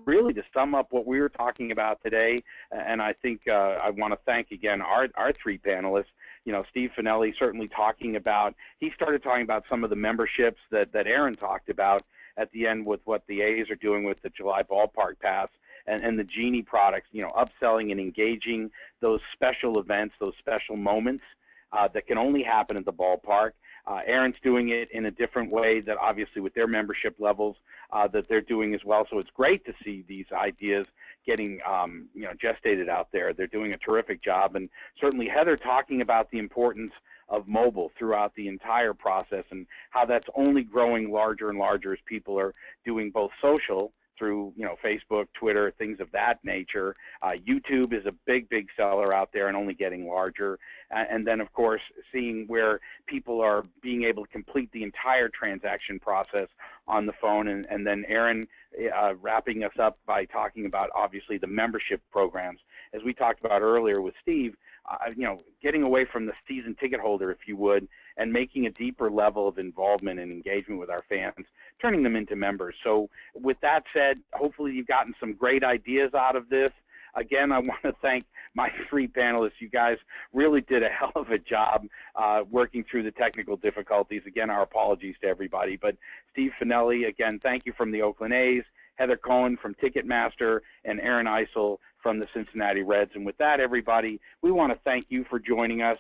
really, to sum up what we were talking about today, and I think I want to thank again our three panelists. Steve Fanelli certainly he started talking about some of the memberships that Aaron talked about at the end with what the A's are doing with the July Ballpark Pass and the Genie products, upselling and engaging those special events, those special moments that can only happen at the ballpark. Aaron's doing it in a different way that obviously with their membership levels that they're doing as well. So it's great to see these ideas getting gestated out there. They're doing a terrific job, and certainly Heather talking about the importance of mobile throughout the entire process and how that's only growing larger and larger as people are doing both social through Facebook, Twitter, things of that nature. YouTube is a big seller out there and only getting larger. And then, of course, seeing where people are being able to complete the entire transaction process on the phone. And then Aaron wrapping us up by talking about, obviously, the membership programs. As we talked about earlier with Steve, getting away from the season ticket holder, if you would, and making a deeper level of involvement and engagement with our fans, turning them into members. So with that said, hopefully you've gotten some great ideas out of this. Again, I want to thank my three panelists. You guys really did a hell of a job working through the technical difficulties. Again, our apologies to everybody. But Steve Fanelli, again, thank you from the Oakland A's, Heather Cohen from Ticketmaster, and Aaron Eisel from the Cincinnati Reds. And with that, everybody, we want to thank you for joining us.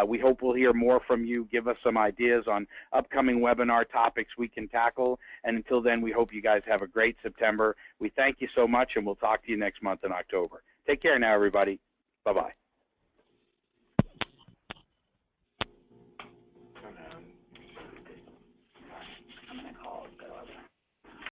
We hope we'll hear more from you. Give us some ideas on upcoming webinar topics we can tackle. And until then, we hope you guys have a great September. We thank you so much, and we'll talk to you next month in October. Take care now, everybody. Bye-bye.